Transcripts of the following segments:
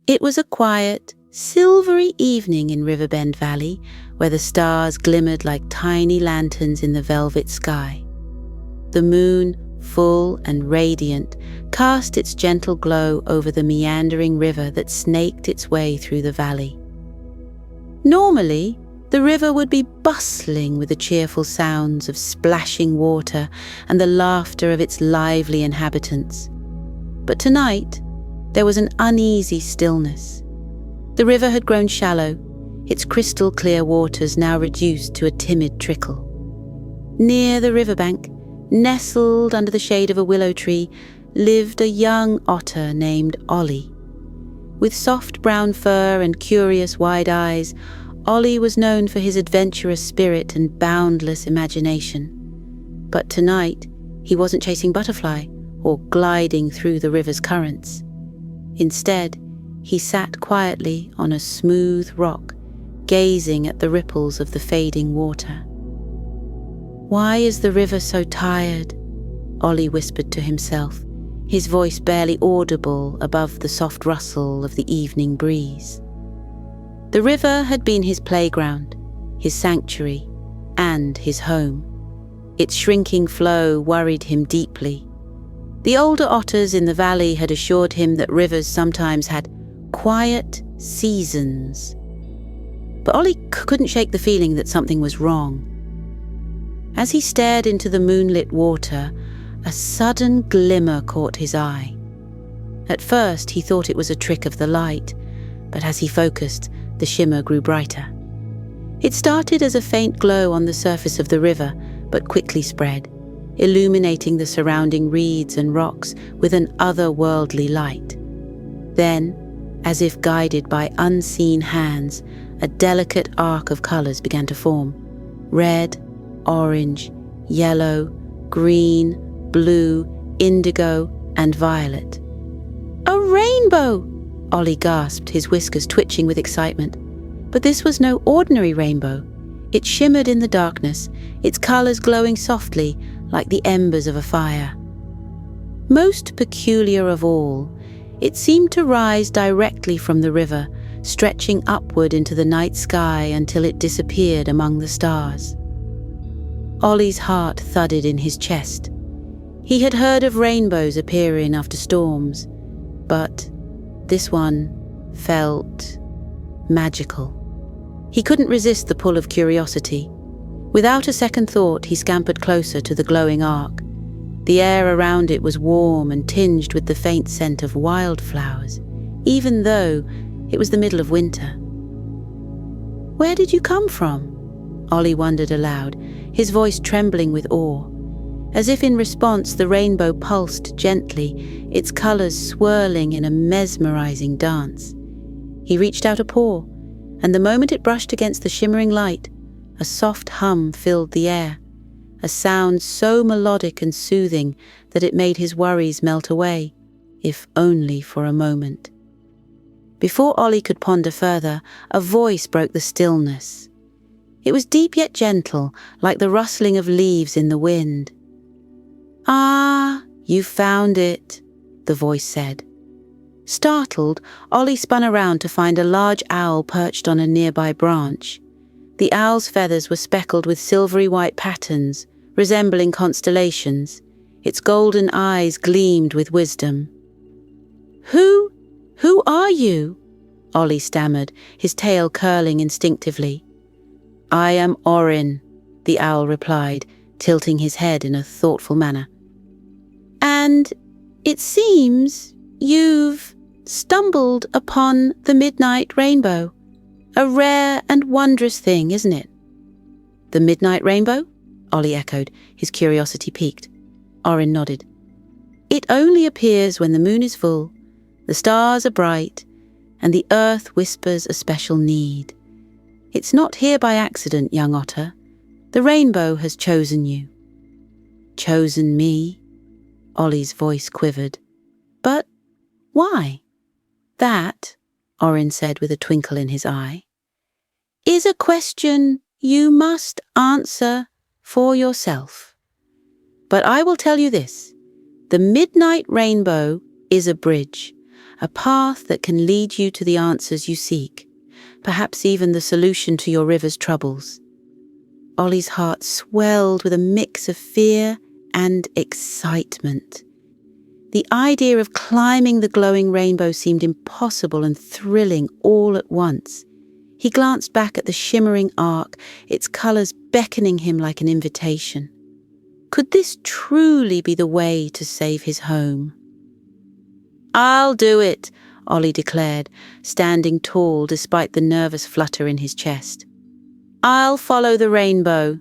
It was a quiet, silvery evening in Riverbend Valley, where the stars glimmered like tiny lanterns in the velvet sky. The moon, full and radiant, cast its gentle glow over the meandering river that snaked its way through the valley. Normally, the river would be bustling with the cheerful sounds of splashing water and the laughter of its lively inhabitants. But tonight, there was an uneasy stillness. The river had grown shallow, its crystal-clear waters now reduced to a timid trickle. Near the riverbank, nestled under the shade of a willow tree, lived a young otter named Ollie. With soft brown fur and curious wide eyes, Ollie was known for his adventurous spirit and boundless imagination. But tonight, he wasn't chasing butterfly or gliding through the river's currents. Instead, he sat quietly on a smooth rock, gazing at the ripples of the fading water. "Why is the river so tired?" Ollie whispered to himself, his voice barely audible above the soft rustle of the evening breeze. The river had been his playground, his sanctuary, and his home. Its shrinking flow worried him deeply. The older otters in the valley had assured him that rivers sometimes had quiet seasons. But Ollie couldn't shake the feeling that something was wrong. As he stared into the moonlit water, a sudden glimmer caught his eye. At first, he thought it was a trick of the light, but as he focused, the shimmer grew brighter. It started as a faint glow on the surface of the river, but quickly spread, illuminating the surrounding reeds and rocks with an otherworldly light. Then, as if guided by unseen hands, a delicate arc of colours began to form. Red, orange, yellow, green, blue, indigo, and violet. "A rainbow!" Ollie gasped, his whiskers twitching with excitement. But this was no ordinary rainbow. It shimmered in the darkness, its colours glowing softly like the embers of a fire. Most peculiar of all, it seemed to rise directly from the river, stretching upward into the night sky until it disappeared among the stars. Ollie's heart thudded in his chest. He had heard of rainbows appearing after storms, but this one felt magical. He couldn't resist the pull of curiosity. Without a second thought, he scampered closer to the glowing arc. The air around it was warm and tinged with the faint scent of wildflowers, even though it was the middle of winter. "Where did you come from?" Ollie wondered aloud, his voice trembling with awe. As if in response, the rainbow pulsed gently, its colours swirling in a mesmerising dance. He reached out a paw, and the moment it brushed against the shimmering light, a soft hum filled the air, a sound so melodic and soothing that it made his worries melt away, if only for a moment. Before Ollie could ponder further, a voice broke the stillness. It was deep yet gentle, like the rustling of leaves in the wind. "Ah, you found it," the voice said. Startled, Ollie spun around to find a large owl perched on a nearby branch. The owl's feathers were speckled with silvery white patterns, resembling constellations. Its golden eyes gleamed with wisdom. Who are you?" Ollie stammered, his tail curling instinctively. "I am Orin," the owl replied, tilting his head in a thoughtful manner. "And it seems you've stumbled upon the midnight rainbow. A rare and wondrous thing, isn't it?" "The midnight rainbow?" Ollie echoed, his curiosity piqued. Orin nodded. "It only appears when the moon is full, the stars are bright, and the earth whispers a special need. It's not here by accident, young otter. The rainbow has chosen you." "Chosen me?" Ollie's voice quivered. "But why?" "That," Orin said with a twinkle in his eye, "is a question you must answer for yourself. But I will tell you this. The midnight rainbow is a bridge a path that can lead you to the answers you seek, perhaps even the solution to your river's troubles. Ollie's heart swelled with a mix of fear and excitement. The idea of climbing the glowing rainbow seemed impossible and thrilling all at once. He glanced back at the shimmering arc, its colours beckoning him like an invitation. Could this truly be the way to save his home? "I'll do it," Ollie declared, standing tall despite the nervous flutter in his chest. "I'll follow the rainbow."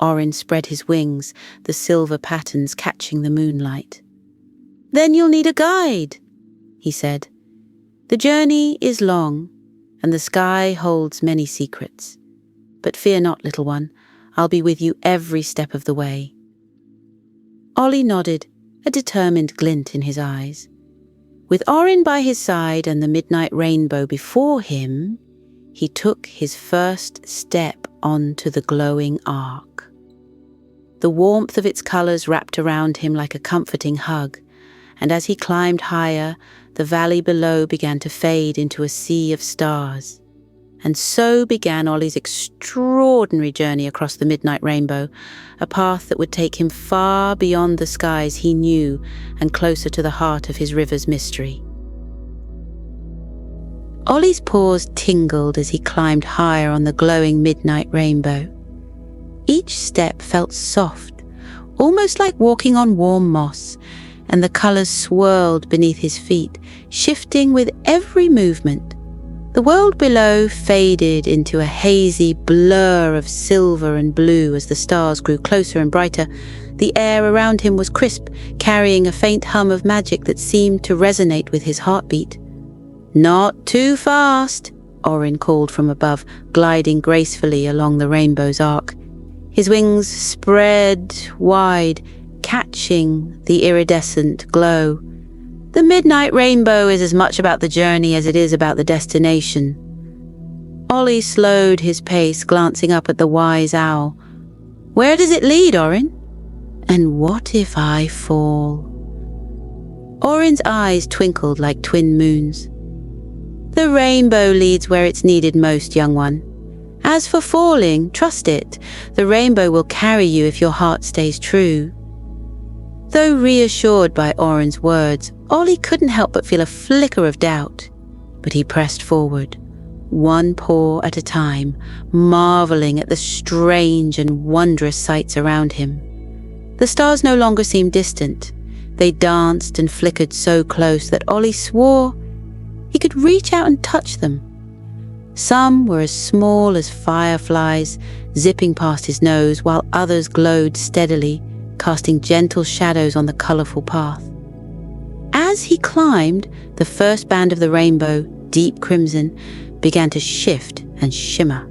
Orin spread his wings, the silver patterns catching the moonlight. "Then you'll need a guide," he said. "The journey is long, and the sky holds many secrets. But fear not, little one, I'll be with you every step of the way." Ollie nodded, a determined glint in his eyes. With Orin by his side and the midnight rainbow before him, he took his first step onto the glowing arc. The warmth of its colours wrapped around him like a comforting hug, and as he climbed higher, the valley below began to fade into a sea of stars. And so began Ollie's extraordinary journey across the midnight rainbow, a path that would take him far beyond the skies he knew and closer to the heart of his river's mystery. Ollie's paws tingled as he climbed higher on the glowing midnight rainbow. Each step felt soft, almost like walking on warm moss, and the colours swirled beneath his feet, shifting with every movement. The world below faded into a hazy blur of silver and blue as the stars grew closer and brighter. The air around him was crisp, carrying a faint hum of magic that seemed to resonate with his heartbeat. "Not too fast," Orin called from above, gliding gracefully along the rainbow's arc. His wings spread wide, catching the iridescent glow. The midnight rainbow is as much about the journey as it is about the destination. Ollie slowed his pace, glancing up at the wise owl. "Where does it lead, Orin? And what if I fall?" Orin's eyes twinkled like twin moons. "The rainbow leads where it's needed most, young one. As for falling, trust it. The rainbow will carry you if your heart stays true." Though reassured by Orin's words, Ollie couldn't help but feel a flicker of doubt. But he pressed forward, one paw at a time, marveling at the strange and wondrous sights around him. The stars no longer seemed distant. They danced and flickered so close that Ollie swore he could reach out and touch them. Some were as small as fireflies, zipping past his nose, while others glowed steadily, casting gentle shadows on the colourful path. As he climbed, the first band of the rainbow, deep crimson, began to shift and shimmer.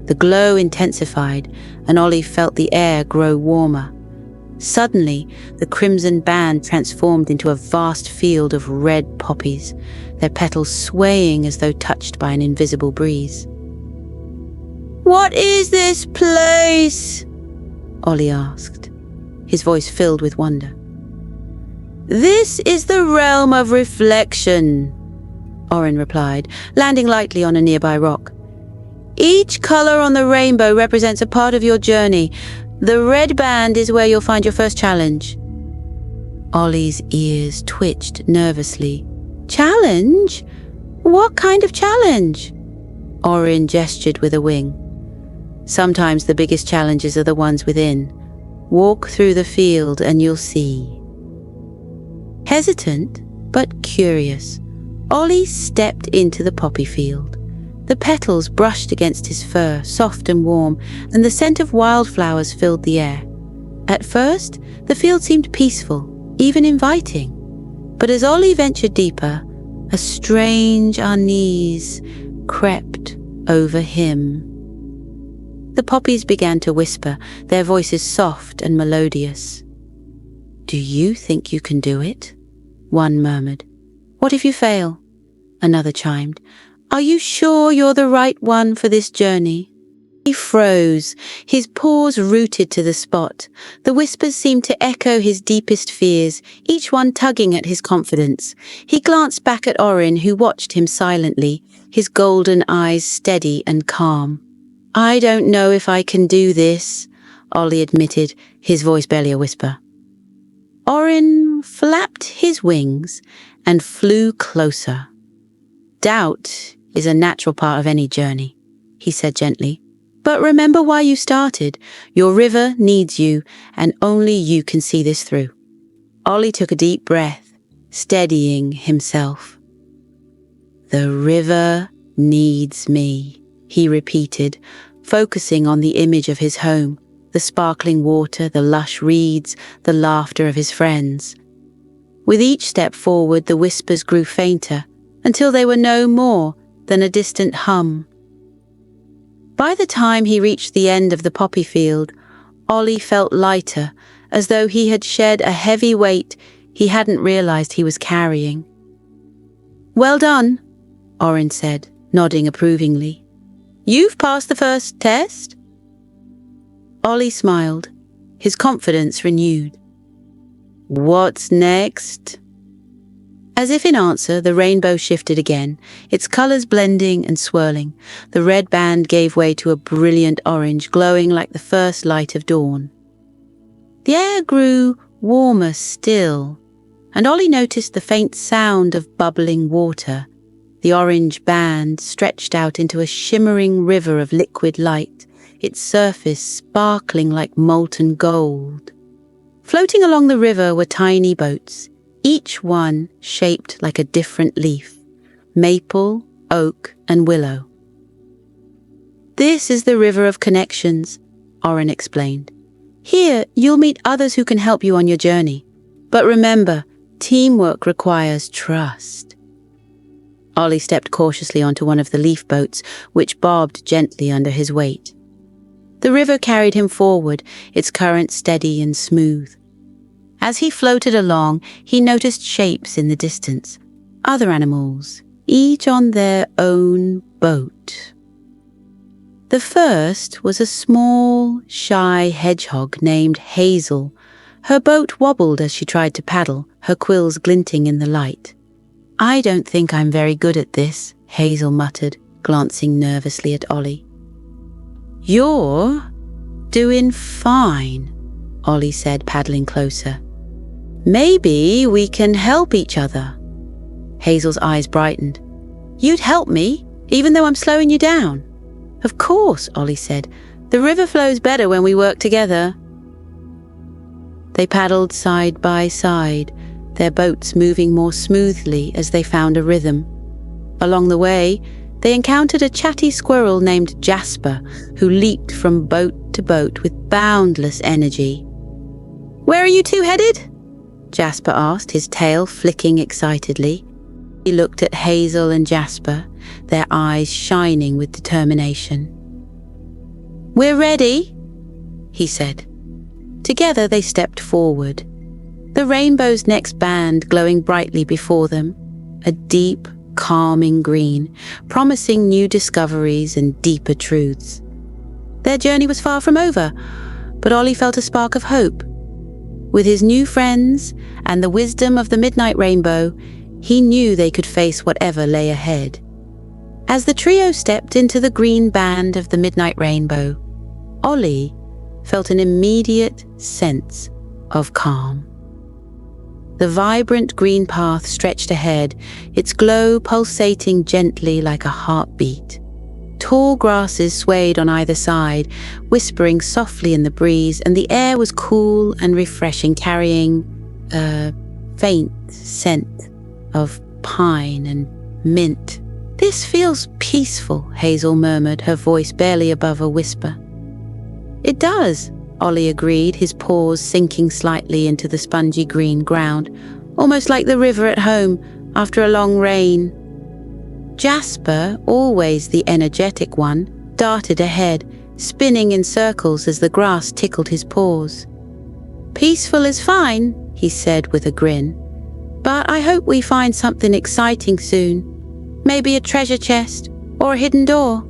The glow intensified, and Ollie felt the air grow warmer. Suddenly, the crimson band transformed into a vast field of red poppies, their petals swaying as though touched by an invisible breeze. "What is this place?" Ollie asked, his voice filled with wonder. "This is the realm of reflection," Orin replied, landing lightly on a nearby rock. "Each colour on the rainbow represents a part of your journey. The red band is where you'll find your first challenge." Ollie's ears twitched nervously. "Challenge? What kind of challenge?" Orin gestured with a wing. "Sometimes the biggest challenges are the ones within. Walk through the field and you'll see." Hesitant, but curious, Ollie stepped into the poppy field. The petals brushed against his fur, soft and warm, and the scent of wildflowers filled the air. At first, the field seemed peaceful, even inviting. But as Ollie ventured deeper, a strange unease crept over him. The poppies began to whisper, their voices soft and melodious. "Do you think you can do it?" one murmured. "What if you fail?" another chimed. "Are you sure you're the right one for this journey?" He froze, his paws rooted to the spot. The whispers seemed to echo his deepest fears, each one tugging at his confidence. He glanced back at Orin, who watched him silently, his golden eyes steady and calm. "I don't know if I can do this," Ollie admitted, his voice barely a whisper. Orin flapped his wings and flew closer. "Doubt is a natural part of any journey," he said gently. "But remember why you started. Your river needs you, and only you can see this through." Ollie took a deep breath, steadying himself. "The river needs me," he repeated, focusing on the image of his home, the sparkling water, the lush reeds, the laughter of his friends. With each step forward, the whispers grew fainter, until they were no more than a distant hum. By the time he reached the end of the poppy field, Ollie felt lighter, as though he had shed a heavy weight he hadn't realized he was carrying. "Well done," Orin said, nodding approvingly. "You've passed the first test." Ollie smiled, his confidence renewed. "What's next?" As if in answer, the rainbow shifted again, its colors blending and swirling. The red band gave way to a brilliant orange, glowing like the first light of dawn. The air grew warmer still, and Ollie noticed the faint sound of bubbling water. The orange band stretched out into a shimmering river of liquid light, its surface sparkling like molten gold. Floating along the river were tiny boats, each one shaped like a different leaf: maple, oak, and willow. "This is the river of connections," Orin explained. "Here, you'll meet others who can help you on your journey. But remember, teamwork requires trust." Ollie stepped cautiously onto one of the leaf boats, which bobbed gently under his weight. The river carried him forward, its current steady and smooth. As he floated along, he noticed shapes in the distance, other animals, each on their own boat. The first was a small, shy hedgehog named Hazel. Her boat wobbled as she tried to paddle, her quills glinting in the light. "I don't think I'm very good at this," Hazel muttered, glancing nervously at Ollie. "You're doing fine," Ollie said, paddling closer. "Maybe we can help each other." Hazel's eyes brightened. "You'd help me, even though I'm slowing you down?" "Of course," Ollie said. "The river flows better when we work together." They paddled side by side, their boats moving more smoothly as they found a rhythm. Along the way, they encountered a chatty squirrel named Jasper, who leaped from boat to boat with boundless energy. "Where are you two headed?" Jasper asked, his tail flicking excitedly. He looked at Hazel and Jasper, their eyes shining with determination. "We're ready," he said. Together they stepped forward, the rainbow's next band glowing brightly before them, a deep, calming green, promising new discoveries and deeper truths. Their journey was far from over, but Ollie felt a spark of hope. With his new friends and the wisdom of the midnight rainbow, he knew they could face whatever lay ahead. As the trio stepped into the green band of the midnight rainbow, Ollie felt an immediate sense of calm. The vibrant green path stretched ahead, its glow pulsating gently like a heartbeat. Tall grasses swayed on either side, whispering softly in the breeze, and the air was cool and refreshing, carrying a faint scent of pine and mint. "This feels peaceful," Hazel murmured, her voice barely above a whisper. "It does," Ollie agreed, his paws sinking slightly into the spongy green ground, almost like the river at home after a long rain. Jasper, always the energetic one, darted ahead, spinning in circles as the grass tickled his paws. "Peaceful is fine," he said with a grin, "but I hope we find something exciting soon. Maybe a treasure chest or a hidden door."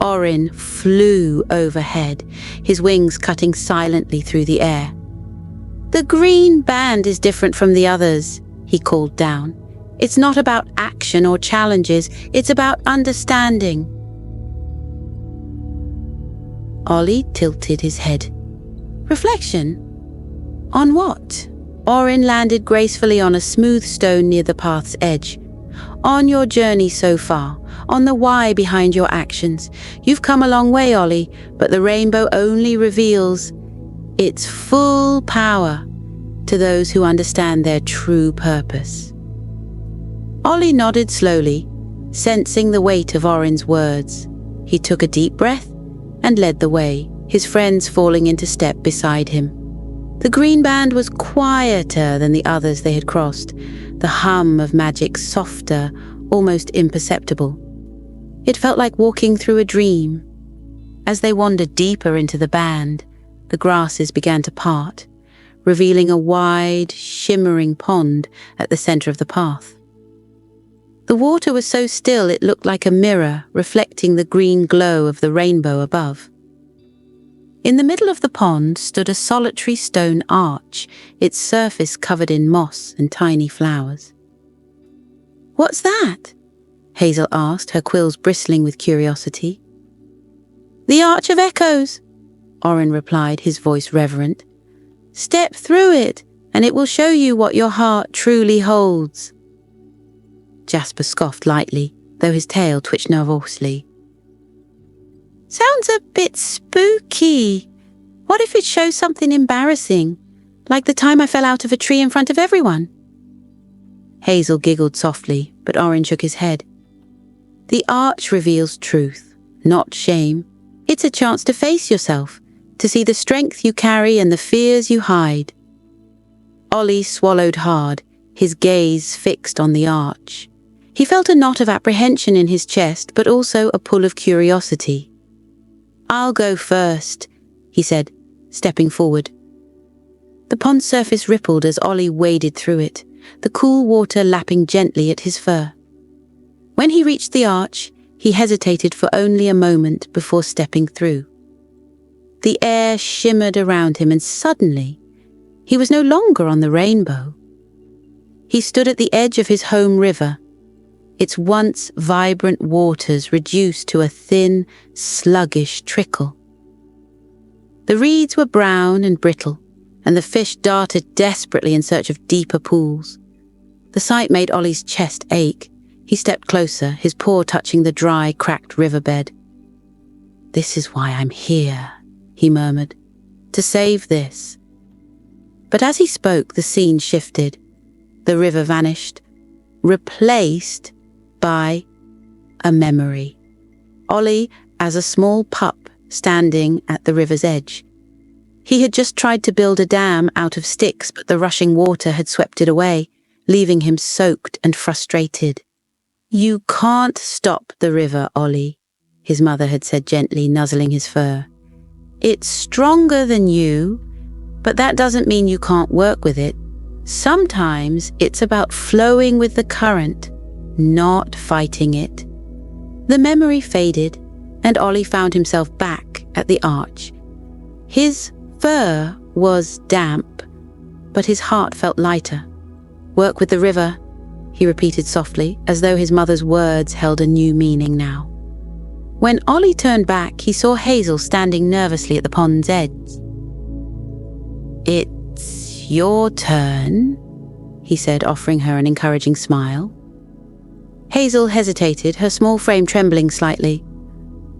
Orin flew overhead, his wings cutting silently through the air. "The green band is different from the others," he called down. "It's not about action or challenges, it's about understanding." Ollie tilted his head. "Reflection? On what?" Orin landed gracefully on a smooth stone near the path's edge. "On your journey so far, on the why behind your actions. You've come a long way, Ollie, but the rainbow only reveals its full power to those who understand their true purpose." Ollie nodded slowly, sensing the weight of Orin's words. He took a deep breath and led the way, his friends falling into step beside him. The green band was quieter than the others they had crossed, the hum of magic softer, almost imperceptible. It felt like walking through a dream. As they wandered deeper into the band, the grasses began to part, revealing a wide, shimmering pond at the center of the path. The water was so still it looked like a mirror reflecting the green glow of the rainbow above. In the middle of the pond stood a solitary stone arch, its surface covered in moss and tiny flowers. "What's that?" Hazel asked, her quills bristling with curiosity. "The Arch of Echoes," Orin replied, his voice reverent. "Step through it, and it will show you what your heart truly holds." Jasper scoffed lightly, though his tail twitched nervously. "Sounds a bit spooky. What if it shows something embarrassing, like the time I fell out of a tree in front of everyone?" Hazel giggled softly, but Orin shook his head. "The arch reveals truth, not shame. It's a chance to face yourself, to see the strength you carry and the fears you hide." Ollie swallowed hard, his gaze fixed on the arch. He felt a knot of apprehension in his chest, but also a pull of curiosity. "I'll go first," he said, stepping forward. The pond's surface rippled as Ollie waded through it, the cool water lapping gently at his fur. When he reached the arch, he hesitated for only a moment before stepping through. The air shimmered around him, and suddenly, he was no longer on the rainbow. He stood at the edge of his home river, its once vibrant waters reduced to a thin, sluggish trickle. The reeds were brown and brittle, and the fish darted desperately in search of deeper pools. The sight made Ollie's chest ache. He stepped closer, his paw touching the dry, cracked riverbed. "This is why I'm here," he murmured, "to save this." But as he spoke, the scene shifted. The river vanished, replaced by a memory. Ollie as a small pup standing at the river's edge. He had just tried to build a dam out of sticks, but the rushing water had swept it away, leaving him soaked and frustrated. "You can't stop the river, Ollie," his mother had said gently, nuzzling his fur. "It's stronger than you, but that doesn't mean you can't work with it. Sometimes it's about flowing with the current, not fighting it." The memory faded, and Ollie found himself back at the arch. His fur was damp, but his heart felt lighter. "Work with the river," he repeated softly, as though his mother's words held a new meaning now. When Ollie turned back, he saw Hazel standing nervously at the pond's edge. "It's your turn," he said, offering her an encouraging smile. Hazel hesitated, her small frame trembling slightly.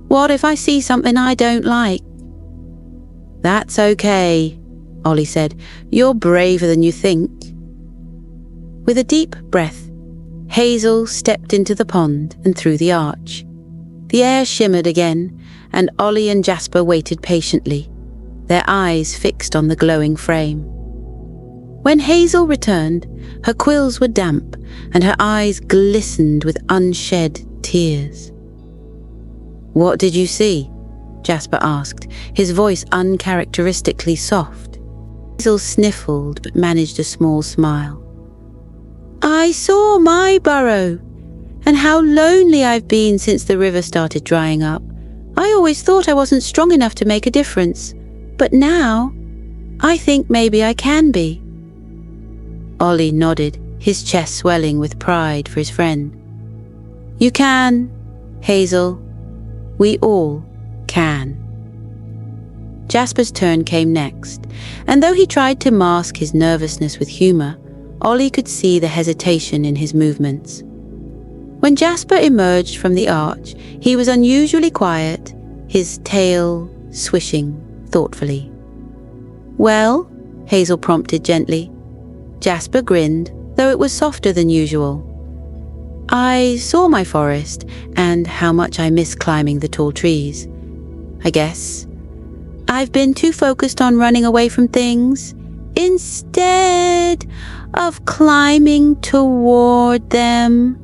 "What if I see something I don't like?" "That's okay," Ollie said. "You're braver than you think." With a deep breath, Hazel stepped into the pond and through the arch. The air shimmered again, and Ollie and Jasper waited patiently, their eyes fixed on the glowing frame. When Hazel returned, her quills were damp and her eyes glistened with unshed tears. "What did you see?" Jasper asked, his voice uncharacteristically soft. Hazel sniffled but managed a small smile. "I saw my burrow, and how lonely I've been since the river started drying up. I always thought I wasn't strong enough to make a difference, but now I think maybe I can be." Ollie nodded, his chest swelling with pride for his friend. "You can, Hazel. We all can." Jasper's turn came next, and though he tried to mask his nervousness with humor, Ollie could see the hesitation in his movements. When Jasper emerged from the arch, he was unusually quiet, his tail swishing thoughtfully. "Well?" Hazel prompted gently. Jasper grinned, though it was softer than usual. "I saw my forest, and how much I miss climbing the tall trees. I guess I've been too focused on running away from things, instead of climbing toward them."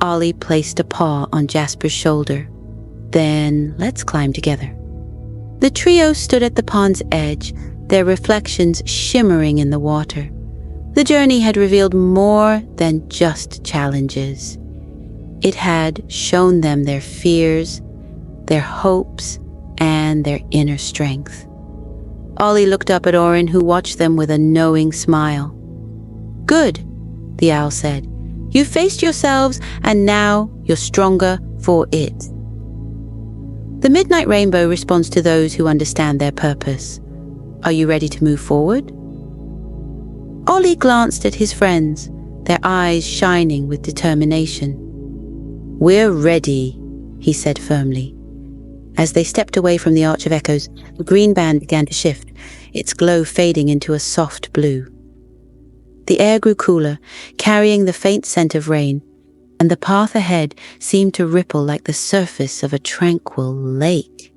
Ollie placed a paw on Jasper's shoulder. "Then let's climb together." The trio stood at the pond's edge, their reflections shimmering in the water. The journey had revealed more than just challenges. It had shown them their fears, their hopes, and their inner strength. Ollie looked up at Orin, who watched them with a knowing smile. "Good," the owl said. "You faced yourselves, and now you're stronger for it." The midnight rainbow responds to those who understand their purpose. Are you ready to move forward? Ollie glanced at his friends, their eyes shining with determination. "We're ready," he said firmly. As they stepped away from the Arch of Echoes, the green band began to shift, its glow fading into a soft blue. The air grew cooler, carrying the faint scent of rain, and the path ahead seemed to ripple like the surface of a tranquil lake.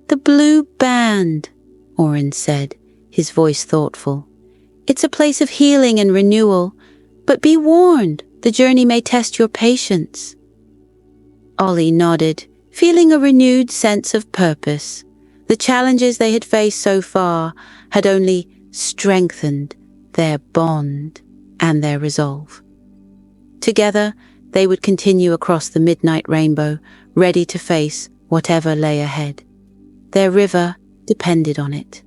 "The blue band," Orin said, his voice thoughtful. "It's a place of healing and renewal, but be warned, the journey may test your patience." Ollie nodded, feeling a renewed sense of purpose. The challenges they had faced so far had only strengthened their bond and their resolve. Together, they would continue across the midnight rainbow, ready to face whatever lay ahead. Their river depended on it.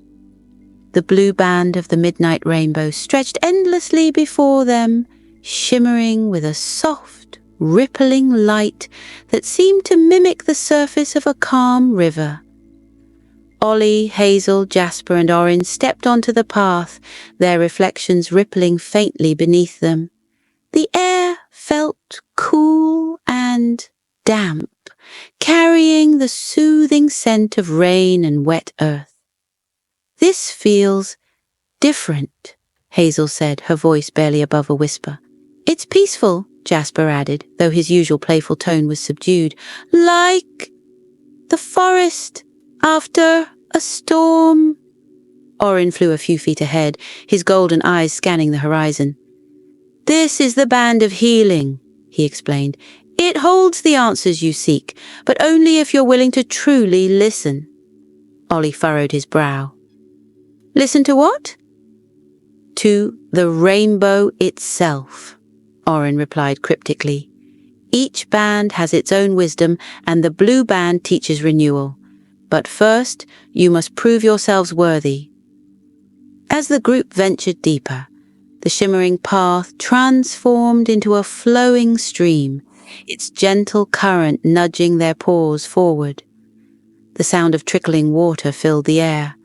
The blue band of the midnight rainbow stretched endlessly before them, shimmering with a soft, rippling light that seemed to mimic the surface of a calm river. Ollie, Hazel, Jasper and Orin stepped onto the path, their reflections rippling faintly beneath them. The air felt cool and damp, carrying the soothing scent of rain and wet earth. "This feels different," Hazel said, her voice barely above a whisper. "It's peaceful," Jasper added, though his usual playful tone was subdued. "Like the forest after a storm." Orin flew a few feet ahead, his golden eyes scanning the horizon. "This is the band of healing," he explained. "It holds the answers you seek, but only if you're willing to truly listen." Ollie furrowed his brow. "Listen to what?" "To the rainbow itself," Orin replied cryptically. "Each band has its own wisdom, and the blue band teaches renewal. But first, you must prove yourselves worthy." As the group ventured deeper, the shimmering path transformed into a flowing stream, its gentle current nudging their paws forward. The sound of trickling water filled the air,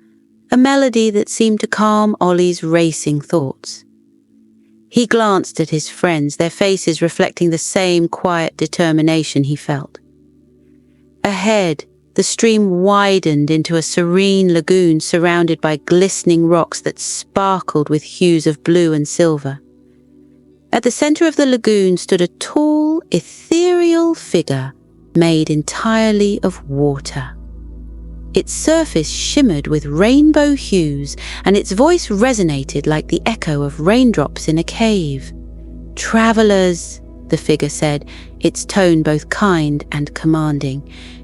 a melody that seemed to calm Ollie's racing thoughts. He glanced at his friends, their faces reflecting the same quiet determination he felt. Ahead, the stream widened into a serene lagoon surrounded by glistening rocks that sparkled with hues of blue and silver. At the center of the lagoon stood a tall, ethereal figure made entirely of water. Its surface shimmered with rainbow hues, and its voice resonated like the echo of raindrops in a cave. "Travelers," the figure said, its tone both kind and commanding,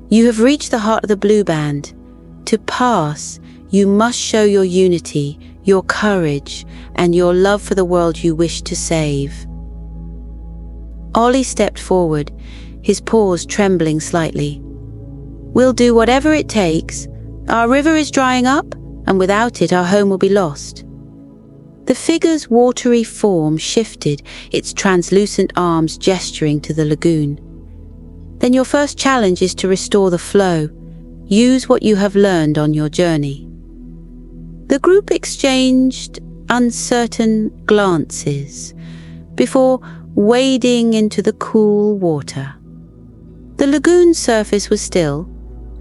"you have reached the heart of the blue band. To pass, you must show your unity, your courage, and your love for the world you wish to save." Ollie stepped forward, his paws trembling slightly. We'll do whatever it takes. Our river is drying up, and without it our home will be lost." The figure's watery form shifted, its translucent arms gesturing to the lagoon. "Then your first challenge is to restore the flow. Use what you have learned on your journey." The group exchanged uncertain glances before wading into the cool water. The lagoon's surface was still,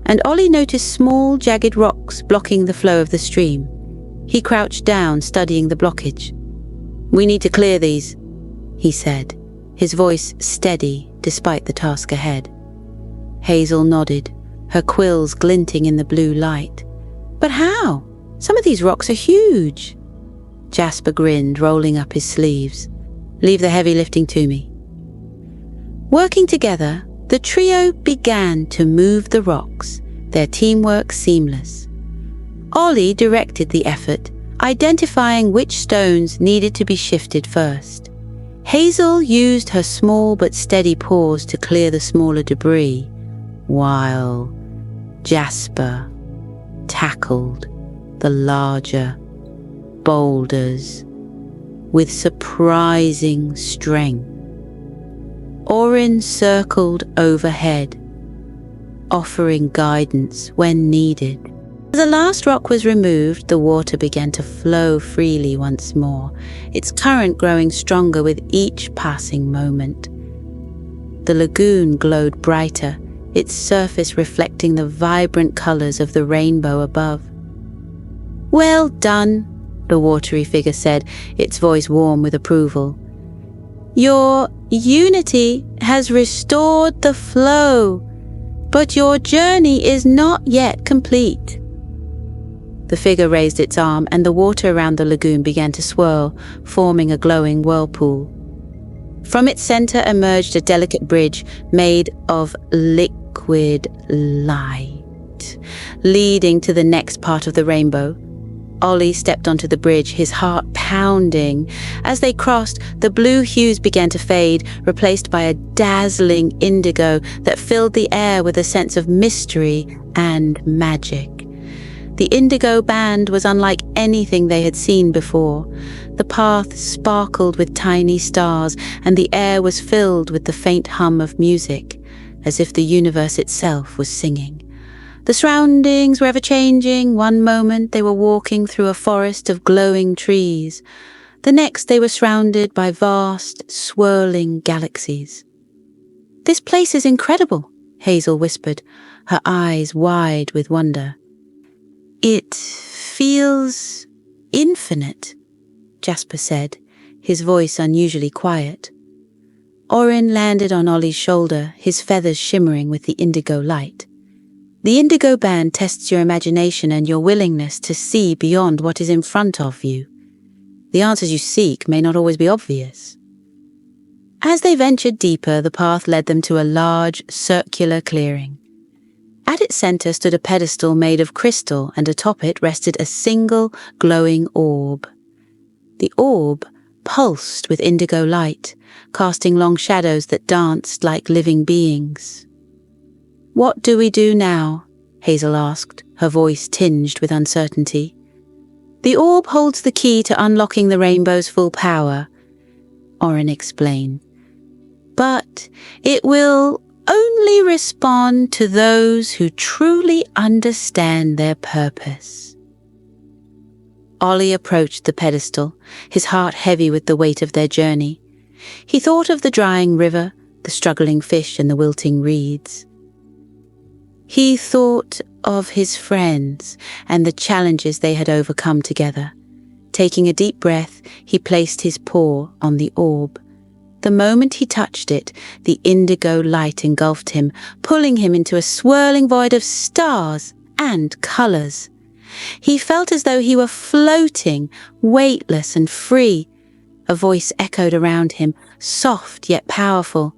and Ollie noticed small, jagged rocks blocking the flow of the stream. He crouched down, studying the blockage. "We need to clear these," he said, his voice steady despite the task ahead. Hazel nodded, her quills glinting in the blue light. "But how? Some of these rocks are huge." Jasper grinned, rolling up his sleeves. "Leave the heavy lifting to me." Working together, the trio began to move the rocks, their teamwork seamless. Ollie directed the effort, identifying which stones needed to be shifted first. Hazel used her small but steady paws to clear the smaller debris, while Jasper tackled the larger boulders with surprising strength. Orin circled overhead, offering guidance when needed. As the last rock was removed, the water began to flow freely once more, its current growing stronger with each passing moment. The lagoon glowed brighter, its surface reflecting the vibrant colors of the rainbow above. "Well done," the watery figure said, its voice warm with approval. "Your unity has restored the flow, but your journey is not yet complete." The figure raised its arm, and the water around the lagoon began to swirl, forming a glowing whirlpool. From its center emerged a delicate bridge made of liquid light, leading to the next part of the rainbow. Ollie stepped onto the bridge, his heart pounding. As they crossed, the blue hues began to fade, replaced by a dazzling indigo that filled the air with a sense of mystery and magic. The indigo band was unlike anything they had seen before. The path sparkled with tiny stars, and the air was filled with the faint hum of music, as if the universe itself was singing. The surroundings were ever-changing. One moment they were walking through a forest of glowing trees. The next they were surrounded by vast, swirling galaxies. "This place is incredible," Hazel whispered, her eyes wide with wonder. "It feels infinite," Jasper said, his voice unusually quiet. Orin landed on Ollie's shoulder, his feathers shimmering with the indigo light. "The indigo band tests your imagination and your willingness to see beyond what is in front of you. The answers you seek may not always be obvious." As they ventured deeper, the path led them to a large, circular clearing. At its center stood a pedestal made of crystal, and atop it rested a single glowing orb. The orb pulsed with indigo light, casting long shadows that danced like living beings. "What do we do now?" Hazel asked, her voice tinged with uncertainty. "The orb holds the key to unlocking the rainbow's full power," Orin explained. "But it will only respond to those who truly understand their purpose." Ollie approached the pedestal, his heart heavy with the weight of their journey. He thought of the drying river, the struggling fish and the wilting reeds. He thought of his friends and the challenges they had overcome together. Taking a deep breath, he placed his paw on the orb. The moment he touched it, the indigo light engulfed him, pulling him into a swirling void of stars and colors. He felt as though he were floating, weightless and free. A voice echoed around him, soft yet powerful.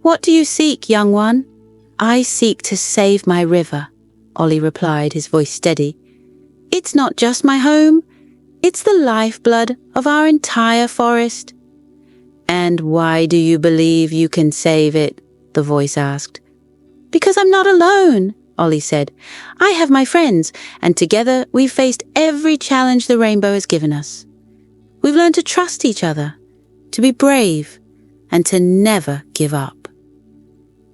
"What do you seek, young one?" "I seek to save my river," Ollie replied, his voice steady. "It's not just my home. It's the lifeblood of our entire forest." "And why do you believe you can save it?" the voice asked. "Because I'm not alone," Ollie said. "I have my friends, and together we've faced every challenge the rainbow has given us. We've learned to trust each other, to be brave, and to never give up."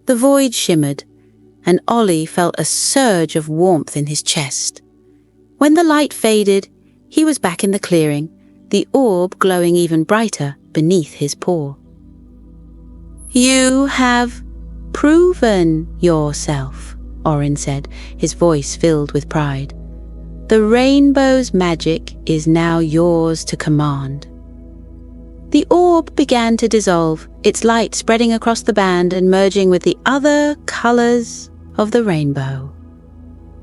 The void shimmered, and Ollie felt a surge of warmth in his chest. When the light faded, he was back in the clearing, the orb glowing even brighter beneath his paw. "You have proven yourself," Orin said, his voice filled with pride. "The rainbow's magic is now yours to command." The orb began to dissolve, its light spreading across the band and merging with the other colors of the rainbow.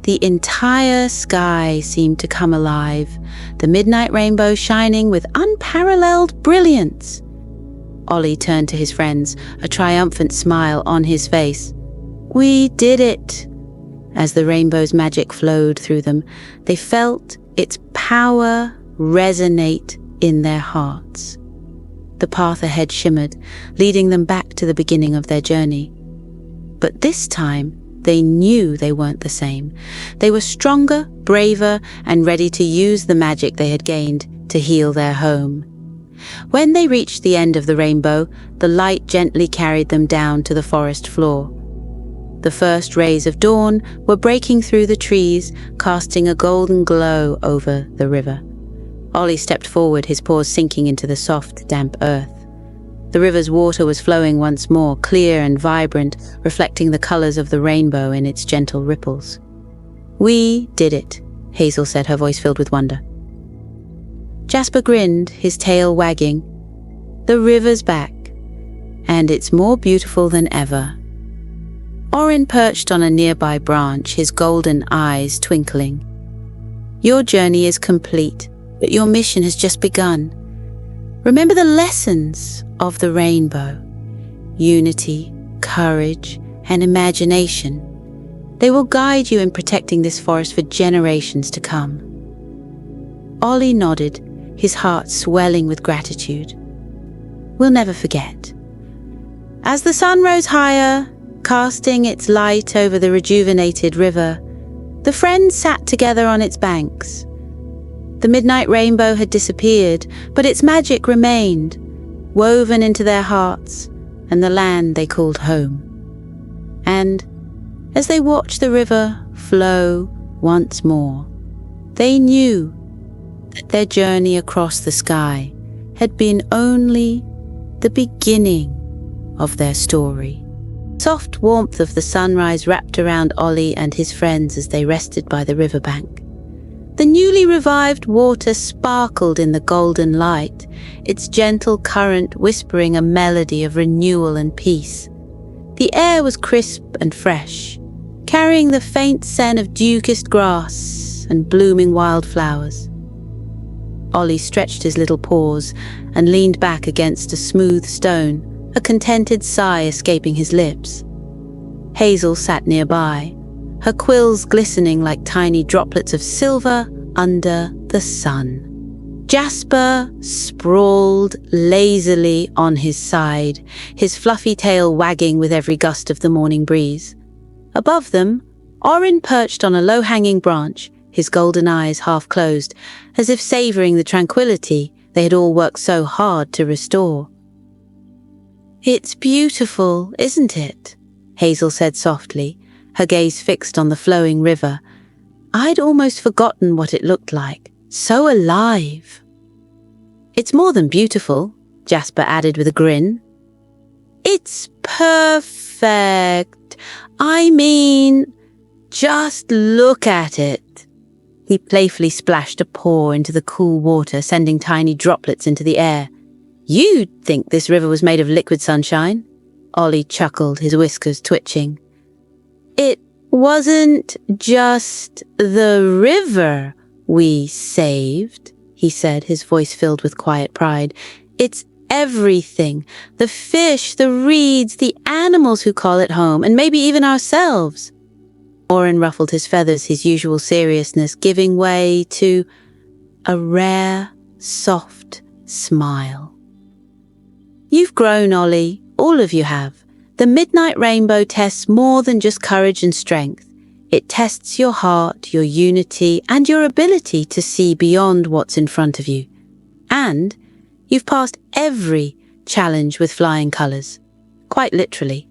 The entire sky seemed to come alive, the midnight rainbow shining with unparalleled brilliance. Ollie turned to his friends, a triumphant smile on his face. "We did it!" As the rainbow's magic flowed through them, they felt its power resonate in their hearts. The path ahead shimmered, leading them back to the beginning of their journey. But this time, they knew they weren't the same. They were stronger, braver, and ready to use the magic they had gained to heal their home. When they reached the end of the rainbow, the light gently carried them down to the forest floor. The first rays of dawn were breaking through the trees, casting a golden glow over the river. Ollie stepped forward, his paws sinking into the soft, damp earth. The river's water was flowing once more, clear and vibrant, reflecting the colors of the rainbow in its gentle ripples. "We did it," Hazel said, her voice filled with wonder. Jasper grinned, his tail wagging. "The river's back, and it's more beautiful than ever." Orin perched on a nearby branch, his golden eyes twinkling. "Your journey is complete, but your mission has just begun. Remember the lessons of the rainbow: unity, courage, and imagination. They will guide you in protecting this forest for generations to come." Ollie nodded, his heart swelling with gratitude. "We'll never forget." As the sun rose higher, casting its light over the rejuvenated river, the friends sat together on its banks. The midnight rainbow had disappeared, but its magic remained, woven into their hearts and the land they called home. And as they watched the river flow once more, they knew that their journey across the sky had been only the beginning of their story. Soft warmth of the sunrise wrapped around Ollie and his friends as they rested by the riverbank. The newly revived water sparkled in the golden light, its gentle current whispering a melody of renewal and peace. The air was crisp and fresh, carrying the faint scent of dew-kissed grass and blooming wildflowers. Ollie stretched his little paws and leaned back against a smooth stone, a contented sigh escaping his lips. Hazel sat nearby, her quills glistening like tiny droplets of silver under the sun. Jasper sprawled lazily on his side, his fluffy tail wagging with every gust of the morning breeze. Above them, Orin perched on a low-hanging branch, his golden eyes half closed, as if savouring the tranquility they had all worked so hard to restore. "It's beautiful, isn't it?" Hazel said softly, her gaze fixed on the flowing river. "I'd almost forgotten what it looked like. So alive." "It's more than beautiful," Jasper added with a grin. "It's perfect. I mean, just look at it." He playfully splashed a paw into the cool water, sending tiny droplets into the air. "You'd think this river was made of liquid sunshine." Ollie chuckled, his whiskers twitching. "It wasn't just the river we saved," he said, his voice filled with quiet pride. "It's everything. The fish, the reeds, the animals who call it home, and maybe even ourselves." Orin ruffled his feathers, his usual seriousness giving way to a rare, soft smile. "You've grown, Ollie. All of you have. The midnight rainbow tests more than just courage and strength. It tests your heart, your unity, and your ability to see beyond what's in front of you. And you've passed every challenge with flying colours, quite literally.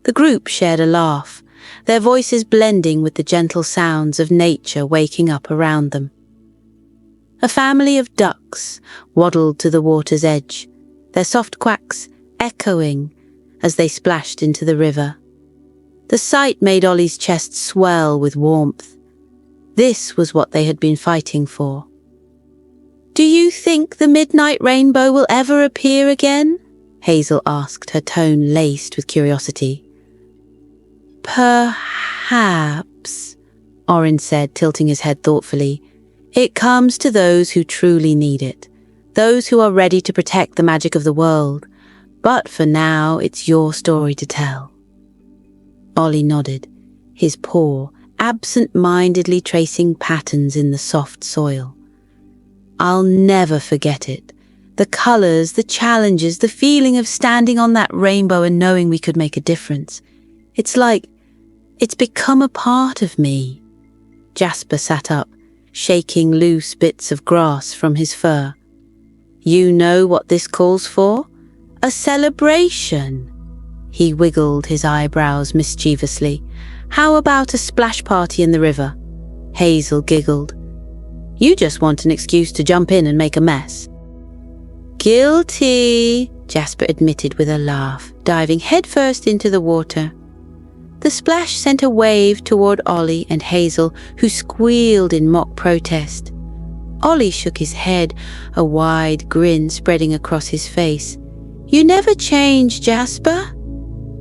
The group shared a laugh, their voices blending with the gentle sounds of nature waking up around them. A family of ducks waddled to the water's edge, their soft quacks echoing as they splashed into the river. The sight made Ollie's chest swell with warmth. This was what they had been fighting for. "Do you think the midnight rainbow will ever appear again?" Hazel asked, her tone laced with curiosity. "Perhaps," Orin said, tilting his head thoughtfully. "It comes to those who truly need it, those who are ready to protect the magic of the world. But for now, it's your story to tell." Ollie nodded, his paw absent-mindedly tracing patterns in the soft soil. "I'll never forget it. The colours, the challenges, the feeling of standing on that rainbow and knowing we could make a difference. It's like it's become a part of me." Jasper sat up, shaking loose bits of grass from his fur. "You know what this calls for? A celebration." He wiggled his eyebrows mischievously. "How about a splash party in the river?" Hazel giggled. "You just want an excuse to jump in and make a mess." "Guilty," Jasper admitted with a laugh, diving headfirst into the water. The splash sent a wave toward Ollie and Hazel, who squealed in mock protest. Ollie shook his head, a wide grin spreading across his face. "You never change, Jasper."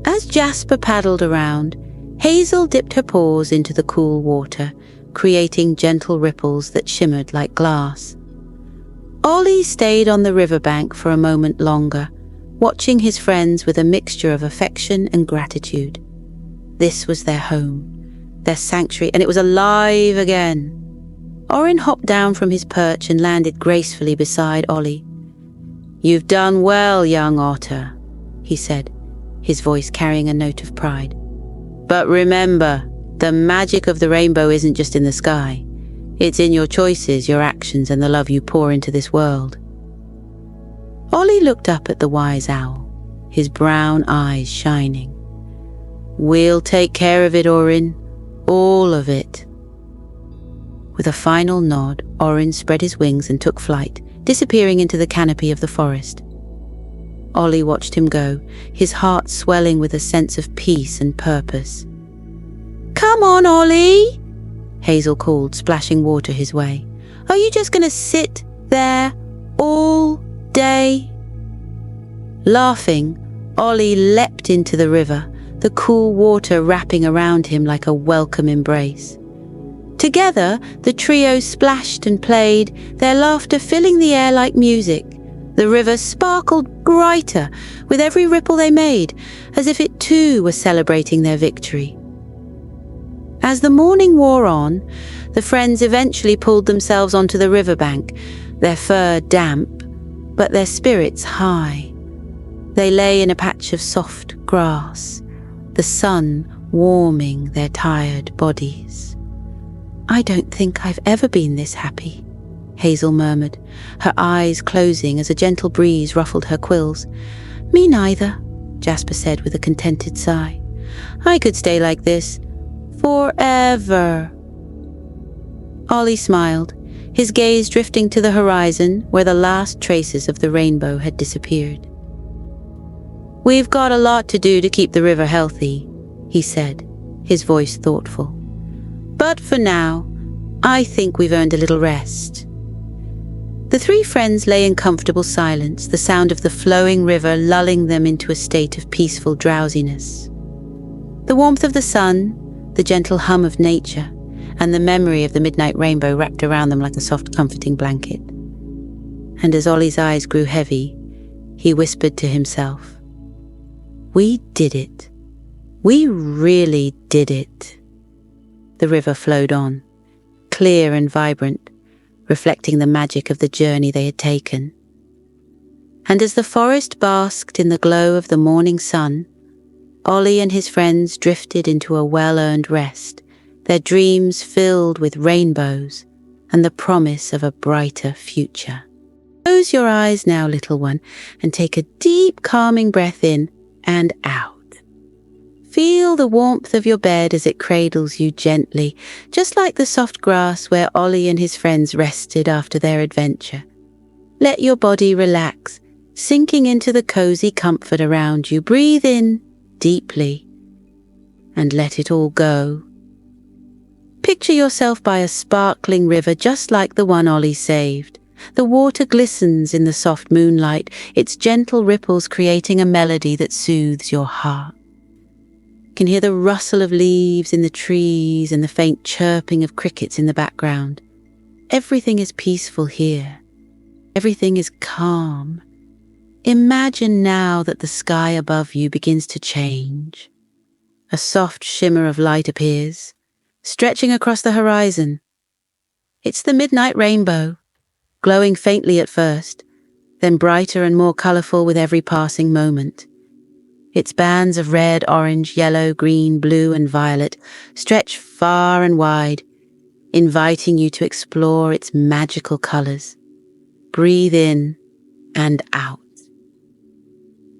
As Jasper paddled around, Hazel dipped her paws into the cool water, creating gentle ripples that shimmered like glass. Ollie stayed on the riverbank for a moment longer, watching his friends with a mixture of affection and gratitude. This was their home, their sanctuary, and it was alive again. Orin hopped down from his perch and landed gracefully beside Ollie. "You've done well, young otter," he said, his voice carrying a note of pride. "But remember, the magic of the rainbow isn't just in the sky. It's in your choices, your actions, and the love you pour into this world." Ollie looked up at the wise owl, his brown eyes shining. "We'll take care of it, Orin. All of it." With a final nod, Orin spread his wings and took flight, disappearing into the canopy of the forest. Ollie watched him go, his heart swelling with a sense of peace and purpose. "Come on, Ollie," Hazel called, splashing water his way. "Are you just going to sit there all day?" Laughing, Ollie leapt into the river, the cool water wrapping around him like a welcome embrace. Together, the trio splashed and played, their laughter filling the air like music. The river sparkled brighter with every ripple they made, as if it too were celebrating their victory. As the morning wore on, the friends eventually pulled themselves onto the riverbank, their fur damp, but their spirits high. They lay in a patch of soft grass, the sun warming their tired bodies. "I don't think I've ever been this happy," Hazel murmured, her eyes closing as a gentle breeze ruffled her quills. "Me neither," Jasper said with a contented sigh. "I could stay like this forever." Ollie smiled, his gaze drifting to the horizon where the last traces of the rainbow had disappeared. "We've got a lot to do to keep the river healthy," he said, his voice thoughtful. "But for now, I think we've earned a little rest." The three friends lay in comfortable silence, the sound of the flowing river lulling them into a state of peaceful drowsiness. The warmth of the sun, the gentle hum of nature, and the memory of the midnight rainbow wrapped around them like a soft, comforting blanket. And as Ollie's eyes grew heavy, he whispered to himself, "We did it. We really did it." The river flowed on, clear and vibrant, reflecting the magic of the journey they had taken. And as the forest basked in the glow of the morning sun, Ollie and his friends drifted into a well-earned rest, their dreams filled with rainbows and the promise of a brighter future. Close your eyes now, little one, and take a deep, calming breath in and out. Feel the warmth of your bed as it cradles you gently, just like the soft grass where Ollie and his friends rested after their adventure. Let your body relax, sinking into the cozy comfort around you. Breathe in deeply and let it all go. Picture yourself by a sparkling river just like the one Ollie saved. The water glistens in the soft moonlight, its gentle ripples creating a melody that soothes your heart. You can hear the rustle of leaves in the trees and the faint chirping of crickets in the background. Everything is peaceful here. Everything is calm. Imagine now that the sky above you begins to change. A soft shimmer of light appears, stretching across the horizon. It's the midnight rainbow, glowing faintly at first, then brighter and more colourful with every passing moment. Its bands of red, orange, yellow, green, blue and violet stretch far and wide, inviting you to explore its magical colours. Breathe in and out.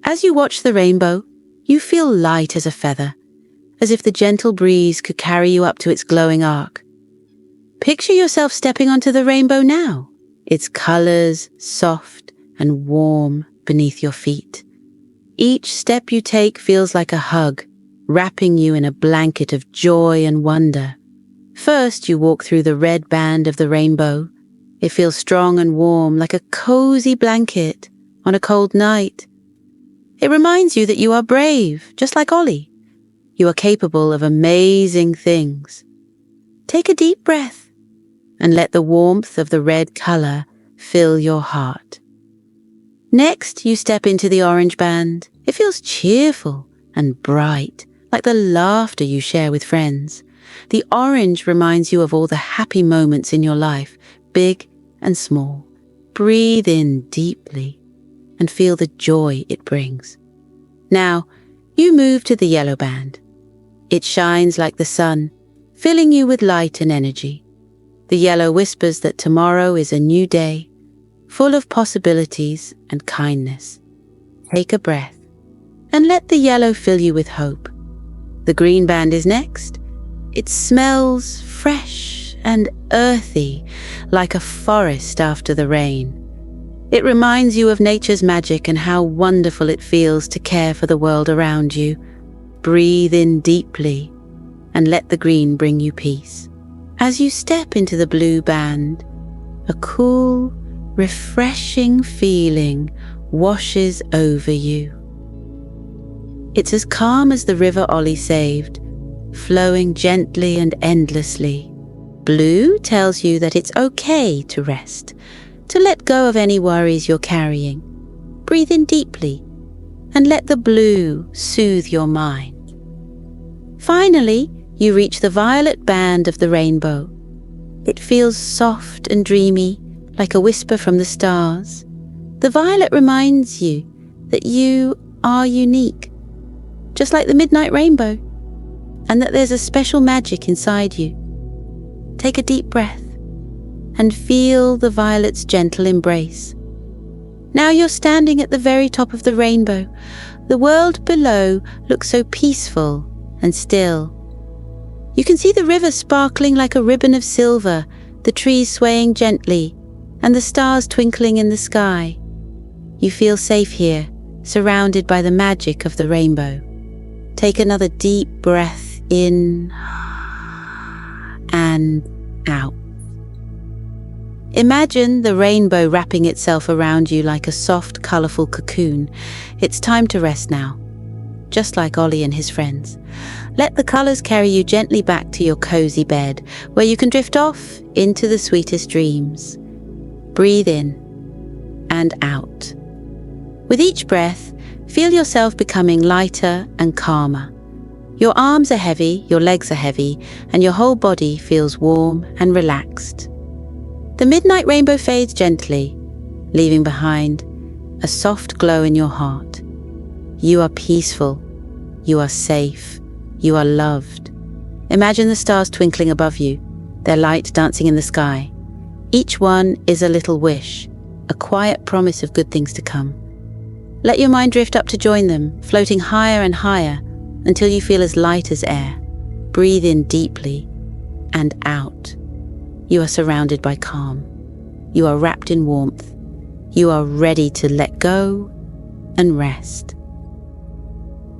As you watch the rainbow, you feel light as a feather, as if the gentle breeze could carry you up to its glowing arc. Picture yourself stepping onto the rainbow now, its colours soft and warm beneath your feet. Each step you take feels like a hug, wrapping you in a blanket of joy and wonder. First, you walk through the red band of the rainbow. It feels strong and warm, like a cozy blanket on a cold night. It reminds you that you are brave, just like Ollie. You are capable of amazing things. Take a deep breath and let the warmth of the red colour fill your heart. Next, you step into the orange band. It feels cheerful and bright, like the laughter you share with friends. The orange reminds you of all the happy moments in your life, big and small. Breathe in deeply and feel the joy it brings. Now, you move to the yellow band. It shines like the sun, filling you with light and energy. The yellow whispers that tomorrow is a new day, full of possibilities and kindness. Take a breath and let the yellow fill you with hope. The green band is next. It smells fresh and earthy, like a forest after the rain. It reminds you of nature's magic and how wonderful it feels to care for the world around you. Breathe in deeply and let the green bring you peace. As you step into the blue band, a cool, refreshing feeling washes over you. It's as calm as the river Ollie saved, flowing gently and endlessly. Blue tells you that it's okay to rest, to let go of any worries you're carrying. Breathe in deeply and let the blue soothe your mind. Finally, you reach the violet band of the rainbow. It feels soft and dreamy, like a whisper from the stars. The violet reminds you that you are unique, just like the midnight rainbow, and that there's a special magic inside you. Take a deep breath and feel the violet's gentle embrace. Now you're standing at the very top of the rainbow. The world below looks so peaceful and still. You can see the river sparkling like a ribbon of silver, the trees swaying gently, and the stars twinkling in the sky. You feel safe here, surrounded by the magic of the rainbow. Take another deep breath in and out. Imagine the rainbow wrapping itself around you like a soft, colourful cocoon. It's time to rest now, just like Ollie and his friends. Let the colours carry you gently back to your cosy bed, where you can drift off into the sweetest dreams. Breathe in and out. With each breath, feel yourself becoming lighter and calmer. Your arms are heavy, your legs are heavy, and your whole body feels warm and relaxed. The midnight rainbow fades gently, leaving behind a soft glow in your heart. You are peaceful You are safe. You are loved. Imagine the stars twinkling above you, their light dancing in the sky. Each one is a little wish, a quiet promise of good things to come. Let your mind drift up to join them, floating higher and higher until you feel as light as air. Breathe in deeply and out. You are surrounded by calm. You are wrapped in warmth. You are ready to let go and rest.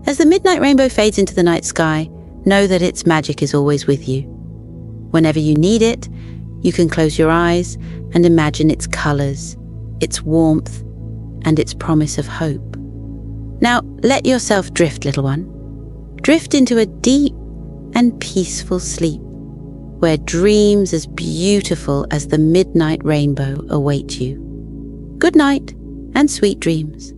As the midnight rainbow fades into the night sky, know that its magic is always with you. Whenever you need it, you can close your eyes and imagine its colors, its warmth, and its promise of hope. Now, let yourself drift, little one. Drift into a deep and peaceful sleep, where dreams as beautiful as the midnight rainbow await you. Good night and sweet dreams.